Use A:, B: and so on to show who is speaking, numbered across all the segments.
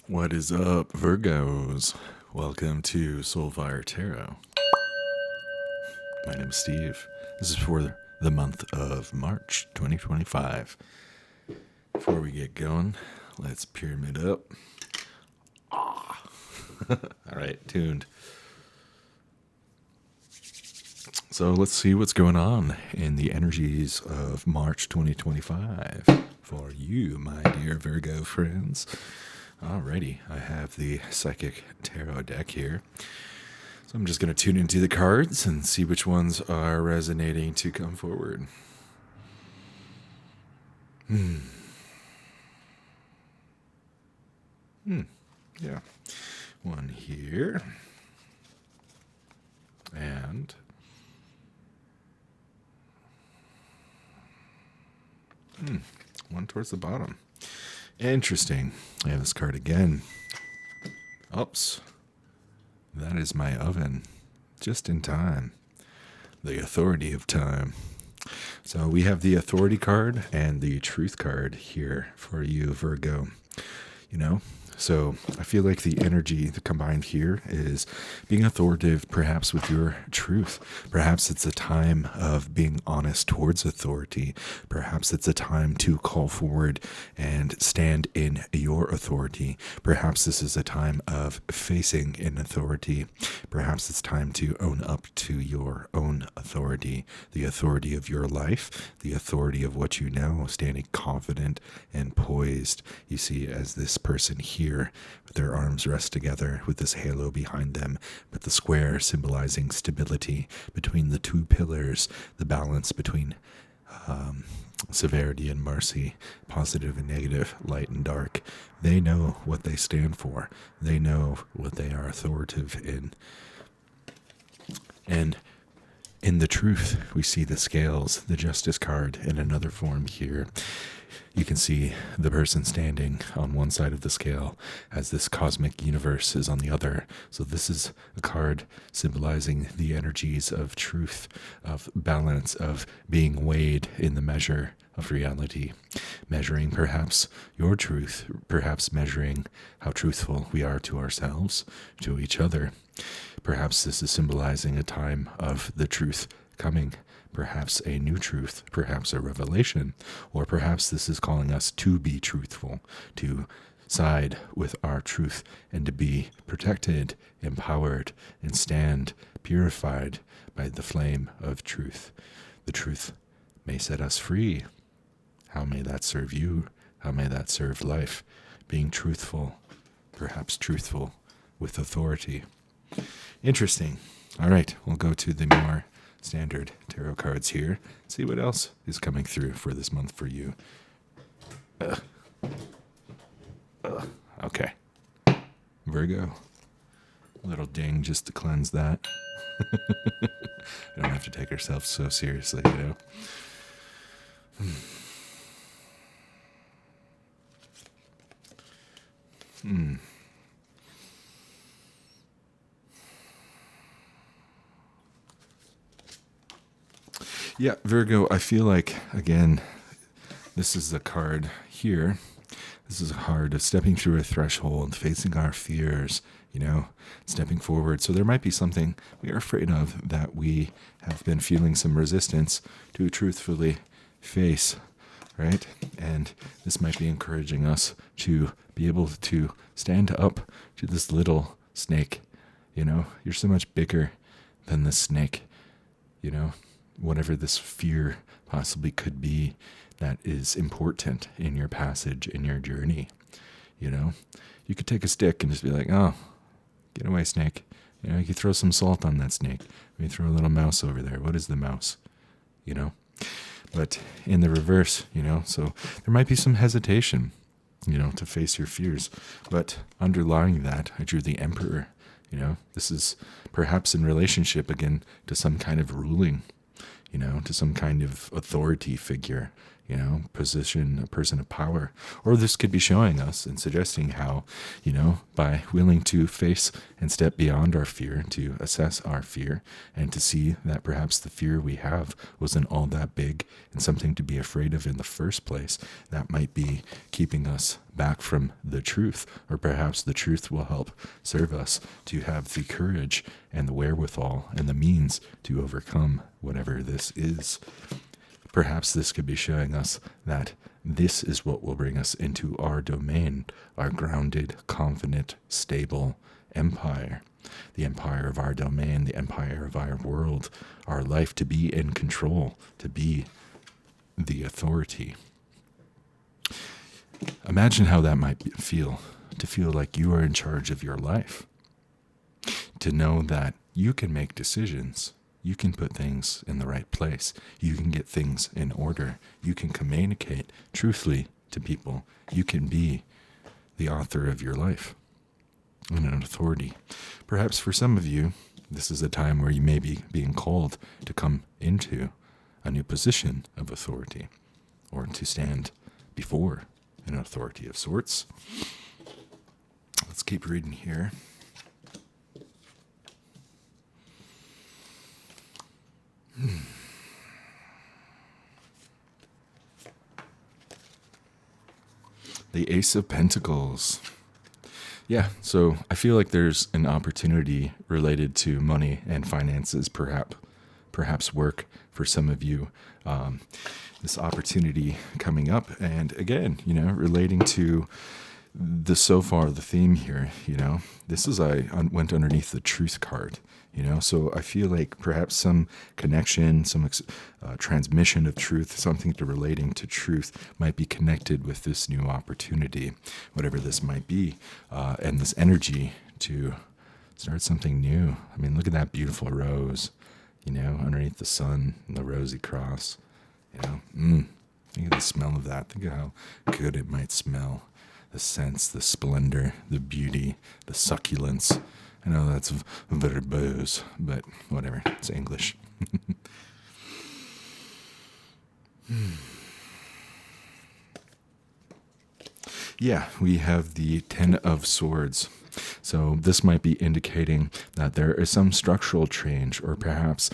A: What is up, Virgos? Welcome to Soulfire Tarot. My name is Steve. This is for the month of March 2025. Before we get going, let's pyramid up. All right, tuned. So let's see what's going on in the energies of March 2025 for you, my dear Virgo friends. Alrighty, I have the Psychic Tarot deck here. So I'm just going to tune into the cards and see which ones are resonating to come forward. Yeah. One here. And one towards the bottom. Interesting. I have this card again. Oops. That is my oven. Just in time. The authority of time. So we have the authority card and the truth card here for you, Virgo. So I feel like the energy combined here is being authoritative, perhaps with your truth. Perhaps it's a time of being honest towards authority. Perhaps it's a time to call forward and stand in your authority. Perhaps this is a time of facing in authority. Perhaps it's time to own up to your own authority, the authority of your life, the authority of what you know, standing confident and poised. You see, as this person here, with their arms rest together with this halo behind them, but the square symbolizing stability between the two pillars, the balance between severity and mercy, positive and negative, light and dark. They know what they stand for. They know what they are authoritative in. And in the truth, we see the scales, the justice card in another form here. You can see the person standing on one side of the scale as this cosmic universe is on the other. So this is a card symbolizing the energies of truth, of balance, of being weighed in the measure of reality, measuring perhaps your truth, perhaps measuring how truthful we are to ourselves, to each other. Perhaps this is symbolizing a time of the truth coming, perhaps a new truth, perhaps a revelation, or perhaps this is calling us to be truthful, to side with our truth and to be protected, empowered, and stand purified by the flame of truth. The truth may set us free. How may that serve you? How may that serve life? Being truthful, perhaps truthful with authority. Interesting. All right, we'll go to the more standard tarot cards here. See what else is coming through for this month for you. Okay. Virgo. A little ding just to cleanse that. I don't have to take ourselves so seriously, Yeah, Virgo, I feel like, again, this is the card here. This is a card of stepping through a threshold, facing our fears, stepping forward. So there might be something we are afraid of that we have been feeling some resistance to truthfully face, right? And this might be encouraging us to be able to stand up to this little snake. You're so much bigger than this snake, whatever this fear possibly could be that is important in your passage, in your journey. You could take a stick and just be like, oh, get away, snake. You could throw some salt on that snake. Maybe throw a little mouse over there. What is the mouse? But in the reverse, so there might be some hesitation, to face your fears. But underlying that, I drew the Emperor. This is perhaps in relationship again to some kind of ruling, to some kind of authority figure, position, a person of power. Or this could be showing us and suggesting how, by willing to face and step beyond our fear, to assess our fear, and to see that perhaps the fear we have wasn't all that big and something to be afraid of in the first place, that might be keeping us back from the truth. Or perhaps the truth will help serve us to have the courage and the wherewithal and the means to overcome whatever this is. Perhaps this could be showing us that this is what will bring us into our domain, our grounded, confident, stable empire, the empire of our domain, the empire of our world, our life, to be in control, to be the authority. Imagine how that might feel, to feel like you are in charge of your life, to know that you can make decisions. You can put things in the right place. You can get things in order. You can communicate truthfully to people. You can be the author of your life and an authority. Perhaps for some of you, this is a time where you may be being called to come into a new position of authority, or to stand before an authority of sorts. Let's keep reading here. The Ace of Pentacles. Yeah, so I feel like there's an opportunity related to money and finances, perhaps work for some of you. This opportunity coming up, and again, relating to the theme here. This is went underneath the Truth card. So I feel like perhaps some connection, some transmission of truth, something to relating to truth might be connected with this new opportunity, whatever this might be, and this energy to start something new. I mean, look at that beautiful rose, underneath the sun and the rosy cross. Think of the smell of that. Think of how good it might smell. The sense, the splendor, the beauty, the succulence. I know that's verbose, but whatever. It's English. Yeah, we have the Ten of Swords. So this might be indicating that there is some structural change, or perhaps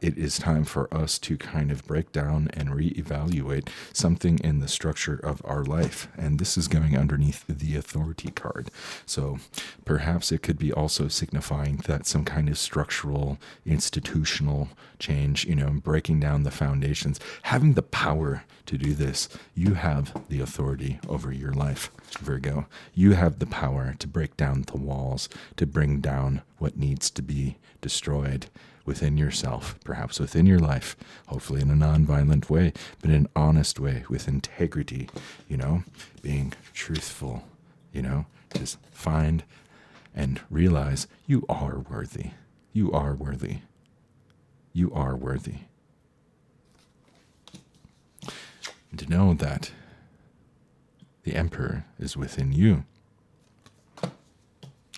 A: it is time for us to kind of break down and reevaluate something in the structure of our life. And this is going underneath the Authority card. So perhaps it could be also signifying that some kind of structural, institutional change, breaking down the foundations, having the power to do this. You have the authority over your life, Virgo. You have the power to break down the walls, to bring down what needs to be destroyed within yourself, perhaps within your life, hopefully in a non-violent way, but in an honest way, with integrity, being truthful, just find and realize you are worthy. You are worthy. You are worthy. And to know that the Emperor is within you,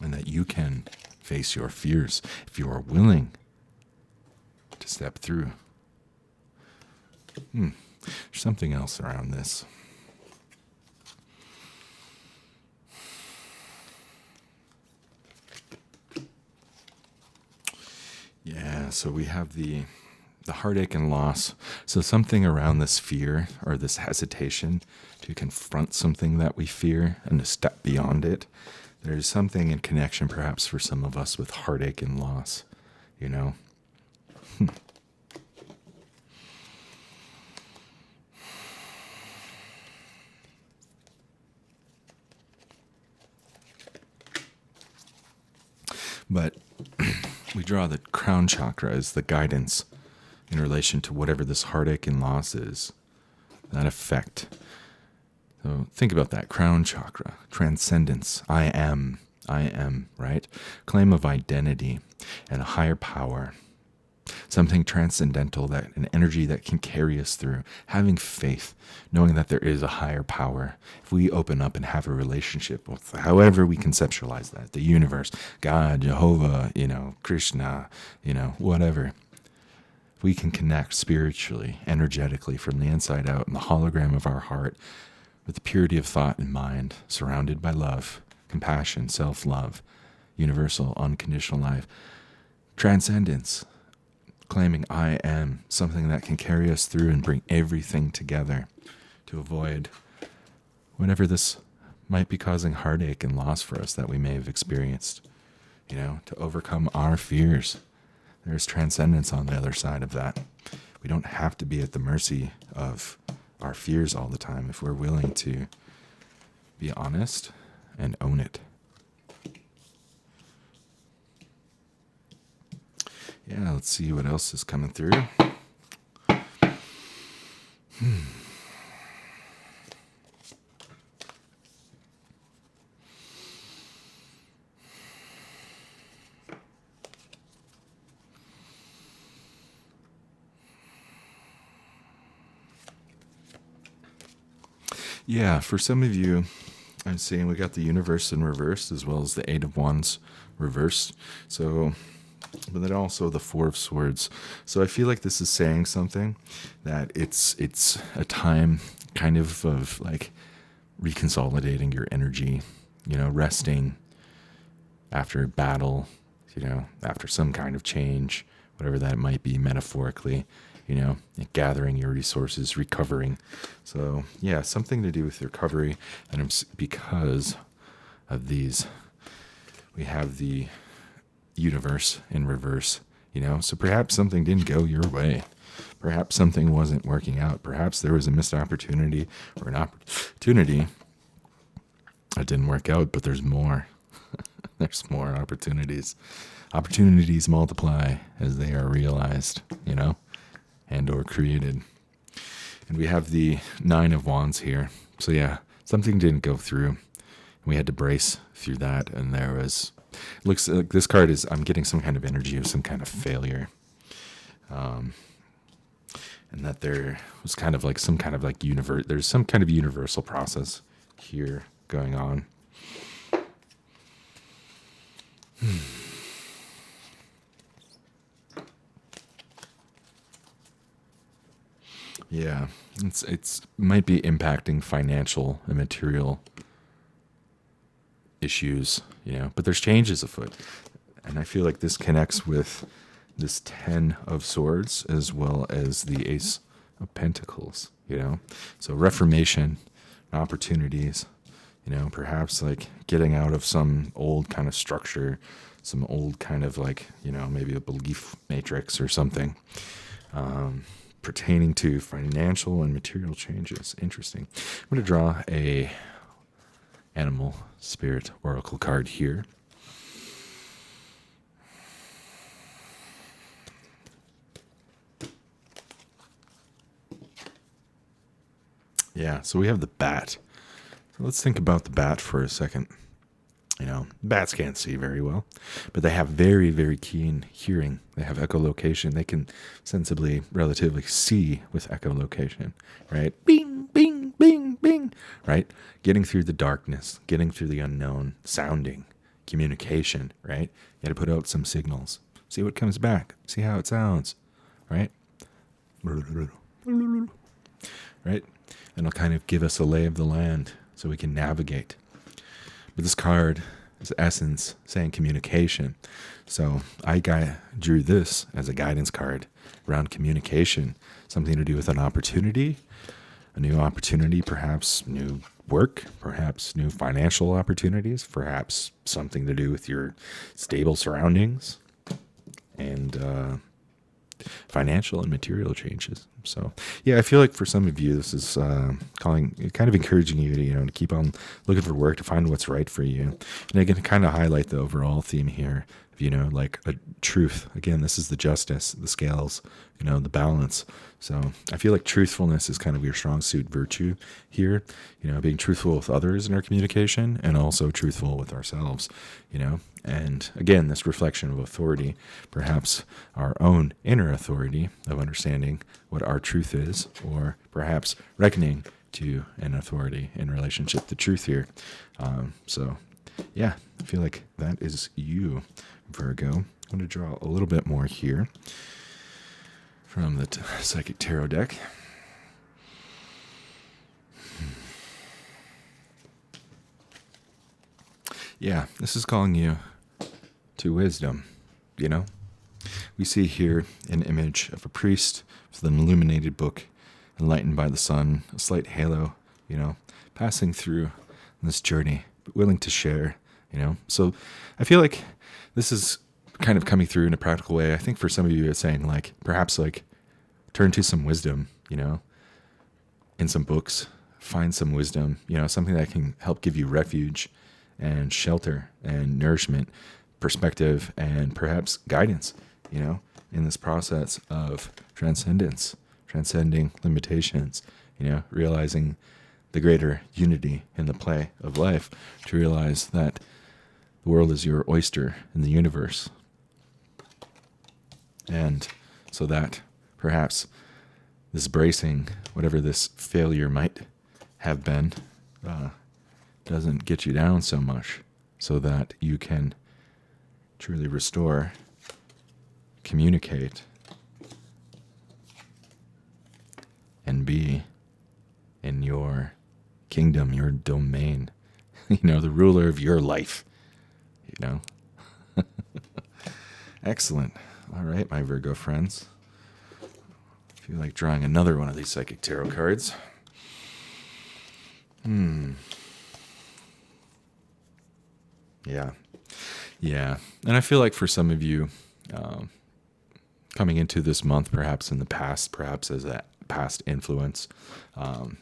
A: and that you can face your fears if you are willing to step through. There's something else around this. Yeah, so we have the heartache and loss. So something around this fear or this hesitation to confront something that we fear and to step beyond it. There's something in connection perhaps for some of us with heartache and loss, But we draw the crown chakra as the guidance in relation to whatever this heartache and loss is, that effect. So think about that crown chakra, transcendence, I am, right? Claim of identity and a higher power, something transcendental, that an energy that can carry us through, having faith, knowing that there is a higher power. If we open up and have a relationship with however we conceptualize that, the universe, God, Jehovah, Krishna, whatever. we can connect spiritually, energetically from the inside out in the hologram of our heart with the purity of thought and mind, surrounded by love, compassion, self-love, universal, unconditional life, transcendence, claiming I am, something that can carry us through and bring everything together to avoid whatever this might be causing heartache and loss for us that we may have experienced, to overcome our fears. There's transcendence on the other side of that. We don't have to be at the mercy of our fears all the time if we're willing to be honest and own it. Yeah, let's see what else is coming through. Yeah, for some of you, I'm seeing we got the universe in reverse as well as the Eight of Wands reversed. So, but then also the Four of Swords. So I feel like this is saying something that it's a time kind of like reconsolidating your energy, resting after battle, after some kind of change, whatever that might be metaphorically, gathering your resources, recovering. So yeah, something to do with recovery. And because of these, we have the universe in reverse, so perhaps something didn't go your way. Perhaps something wasn't working out. Perhaps there was a missed opportunity or an opportunity that didn't work out, but there's more. There's more opportunities. Opportunities multiply as they are realized, and or created. And we have the Nine of Wands here. So yeah, something didn't go through. We had to brace through that, and there was, looks like this card is, I'm getting some kind of energy of some kind of failure. And that there was kind of like some kind of like there's some kind of universal process here going on. Yeah, it's might be impacting financial and material issues, but there's changes afoot. And I feel like this connects with this 10 of Swords as well as the Ace of Pentacles, So reformation, opportunities, perhaps like getting out of some old kind of structure, some old kind of like, maybe a belief matrix or something. Pertaining to financial and material changes. Interesting. I'm going to draw a animal spirit oracle card here. Yeah, so we have the bat. So let's think about the bat for a second. Bats can't see very well, but they have very, very keen hearing. They have echolocation. They can sensibly, relatively see with echolocation, right? Bing, bing, bing, bing, right? Getting through the darkness, getting through the unknown, sounding, communication, right? You got to put out some signals. See what comes back. See how it sounds, right? Right? And it'll kind of give us a lay of the land so we can navigate. But this card is essence saying communication. So I drew this as a guidance card around communication, something to do with an opportunity, a new opportunity, perhaps new work, perhaps new financial opportunities, perhaps something to do with your stable surroundings and financial and material changes. So yeah, I feel like for some of you, this is kind of encouraging you to, to keep on looking for work, to find what's right for you. And again, kind of highlight the overall theme here of, like a truth. Again, this is the justice, the scales, the balance. So I feel like truthfulness is kind of your strong suit virtue here, being truthful with others in our communication and also truthful with ourselves, and again, this reflection of authority, perhaps our own inner authority of understanding what our truth is, or perhaps reckoning to an authority in relationship to truth here. So yeah, I feel like that is you, Virgo. I'm going to draw a little bit more here. from the Psychic Tarot deck. Yeah, this is calling you to wisdom, you know? We see here an image of a priest with an illuminated book, enlightened by the sun, a slight halo, you know, passing through this journey, but willing to share, you know? So I feel like this is kind of coming through in a practical way. I think for some of you, it's saying, like, perhaps, like, turn to some wisdom, you know, in some books, find some wisdom, you know, something that can help give you refuge and shelter and nourishment, perspective, and perhaps guidance, you know, in this process of transcendence, transcending limitations, you know, realizing the greater unity in the play of life, to realize that the world is your oyster in the universe. And so that perhaps this bracing, whatever this failure might have been, doesn't get you down so much, so that you can truly restore, communicate, and be in your kingdom, your domain, you know, the ruler of your life, you know. Excellent. All right, my Virgo friends. I feel like drawing another one of these Psychic Tarot cards. Yeah. And I feel like for some of you, coming into this month, perhaps in the past, perhaps as a past influence,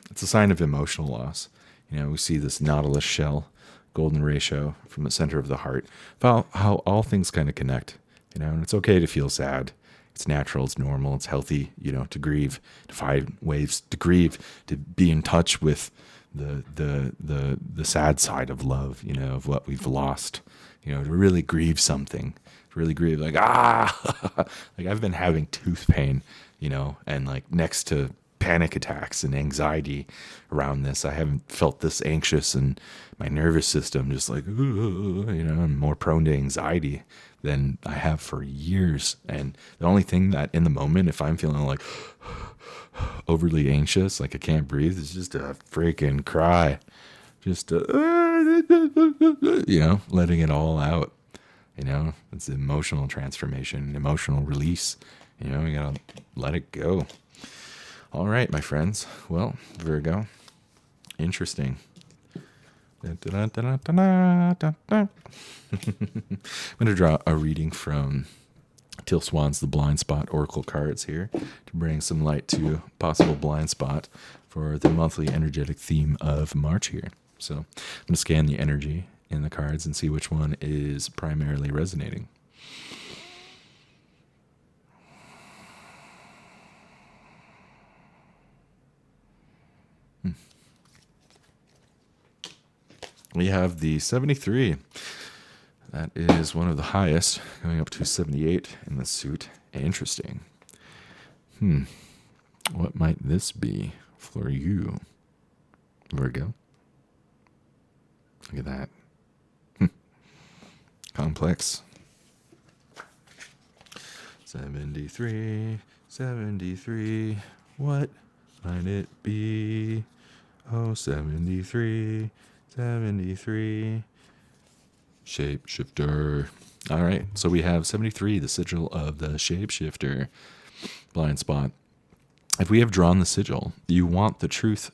A: it's a sign of emotional loss. You know, we see this nautilus shell, golden ratio from the center of the heart, about how all things kind of connect, you know, and it's okay to feel sad. It's natural, it's normal, it's healthy, you know, to grieve, to find ways to grieve, to be in touch with the sad side of love, you know, of what we've lost, you know, to really grieve something, to really grieve, like, like I've been having tooth pain, you know, and like next to panic attacks and anxiety around this, I haven't felt this anxious, and my nervous system just like, you know, I'm more prone to anxiety than I have for years. And the only thing that in the moment, if I'm feeling like overly anxious, like I can't breathe, it's just a freaking cry, just you know, letting it all out, you know. It's emotional transformation, emotional release, you know. You gotta let it go. All right, my friends. Well, Virgo, interesting. I'm going to draw a reading from Teal Swan's The Blind Spot Oracle cards here to bring some light to possible blind spot for the monthly energetic theme of March here. So I'm going to scan the energy in the cards and see which one is primarily resonating. We have the 73. That is one of the highest, going up to 78 in the suit. Interesting. What might this be for you, Virgo? Look at that. Complex. 73, 73. What might it be? Oh, 73. 73. Shapeshifter. All right, so we have 73, the sigil of the shapeshifter. Blind spot. If we have drawn the sigil, you want the truth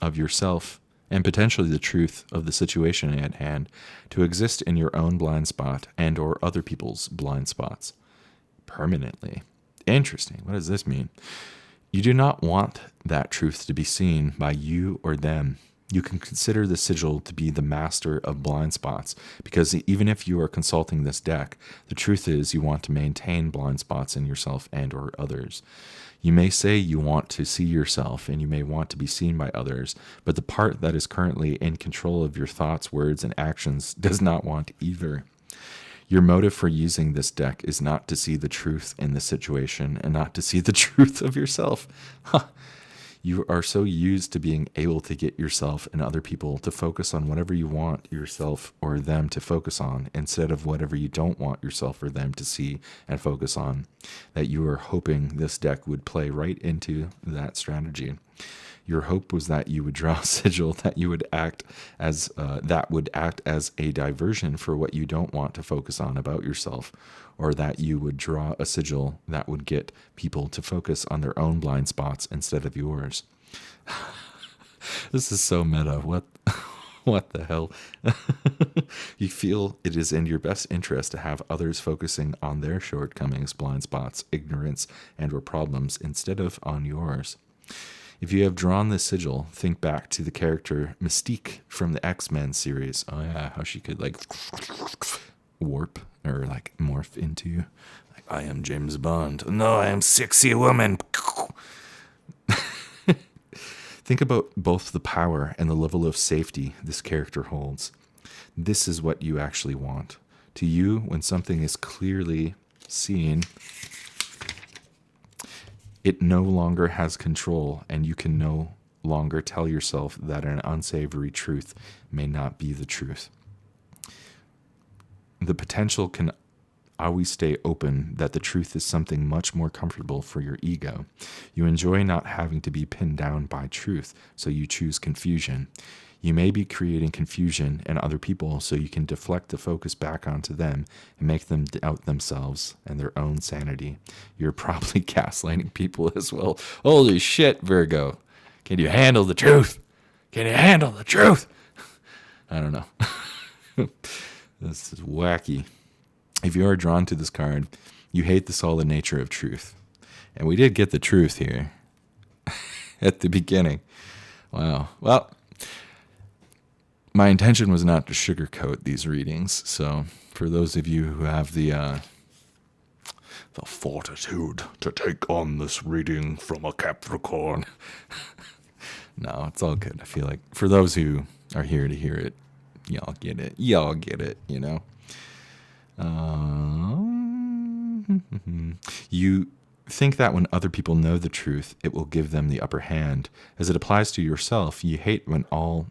A: of yourself and potentially the truth of the situation at hand to exist in your own blind spot and or other people's blind spots permanently. Interesting. What does this mean? You do not want that truth to be seen by you or them. You can consider the sigil to be the master of blind spots, because even if you are consulting this deck, the truth is you want to maintain blind spots in yourself and or others. You may say you want to see yourself and you may want to be seen by others, but the part that is currently in control of your thoughts, words, and actions does not want either. Your motive for using this deck is not to see the truth in the situation and not to see the truth of yourself. You are so used to being able to get yourself and other people to focus on whatever you want yourself or them to focus on instead of whatever you don't want yourself or them to see and focus on, that you are hoping this deck would play right into that strategy. Your hope was that you would draw a sigil that you would act as a diversion for what you don't want to focus on about yourself, or that you would draw a sigil that would get people to focus on their own blind spots instead of yours. This is so meta. What the hell? You feel it is in your best interest to have others focusing on their shortcomings, blind spots, ignorance, and/or problems instead of on yours. If you have drawn this sigil, think back to the character Mystique from the X-Men series. Oh yeah, how she could like warp or like morph into you. Like, I am James Bond. No, I am sexy woman. Think about both the power and the level of safety this character holds. This is what you actually want. To you, when something is clearly seen, it no longer has control, and you can no longer tell yourself that an unsavory truth may not be the truth. The potential can always stay open that the truth is something much more comfortable for your ego. You enjoy not having to be pinned down by truth, so you choose confusion. You may be creating confusion in other people so you can deflect the focus back onto them and make them doubt themselves and their own sanity. You're probably gaslighting people as well. Holy shit, Virgo. Can you handle the truth? Can you handle the truth? I don't know. This is wacky. If you are drawn to this card, you hate the solid nature of truth. And we did get the truth here at the beginning. Wow. Well, my intention was not to sugarcoat these readings. So for those of you who have the fortitude to take on this reading from a Capricorn, no, it's all good. I feel like for those who are here to hear it, y'all get it. Y'all get it, you know. You think that when other people know the truth, it will give them the upper hand. As it applies to yourself, you hate when all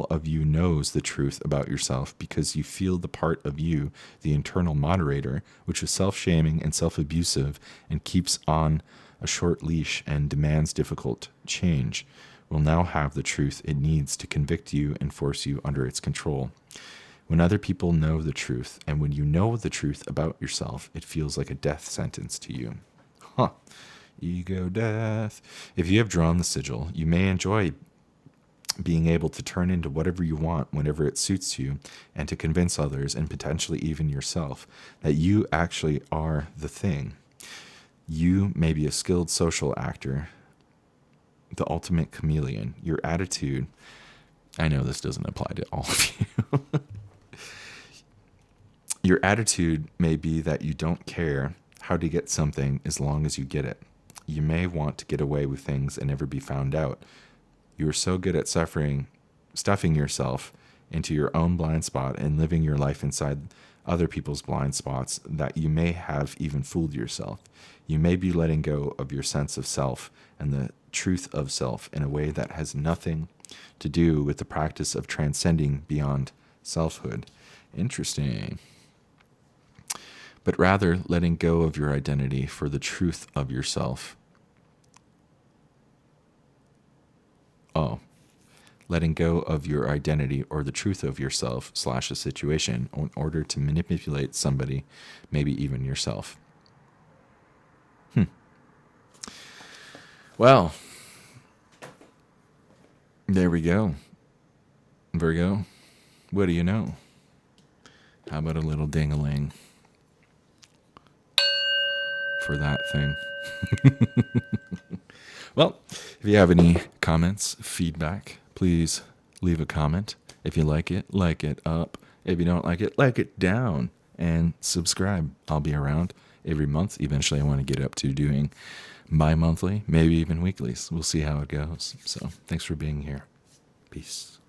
A: of you knows the truth about yourself, because you feel the part of you, the internal moderator, which is self-shaming and self-abusive and keeps on a short leash and demands difficult change, will now have the truth it needs to convict you and force you under its control. When other people know the truth, and when you know the truth about yourself, it feels like a death sentence to you. Ego death. If you have drawn the sigil, you may enjoy being able to turn into whatever you want whenever it suits you, and to convince others, and potentially even yourself, that you actually are the thing. You may be a skilled social actor, the ultimate chameleon. Your attitude, I know this doesn't apply to all of you. Your attitude may be that you don't care how to get something as long as you get it. You may want to get away with things and never be found out. You are so good at stuffing yourself into your own blind spot and living your life inside other people's blind spots that you may have even fooled yourself. You may be letting go of your sense of self and the truth of self in a way that has nothing to do with the practice of transcending beyond selfhood. Interesting. But rather letting go of your identity for the truth of yourself. Letting go of your identity or the truth of yourself / a situation in order to manipulate somebody, maybe even yourself. Well, there we go. Virgo, what do you know? How about a little ding-a-ling for that thing? Well, if you have any comments, feedback, please leave a comment. If you like it up. If you don't like it down. And subscribe. I'll be around every month. Eventually, I want to get up to doing bi-monthly, maybe even weeklies. We'll see how it goes. So, thanks for being here. Peace.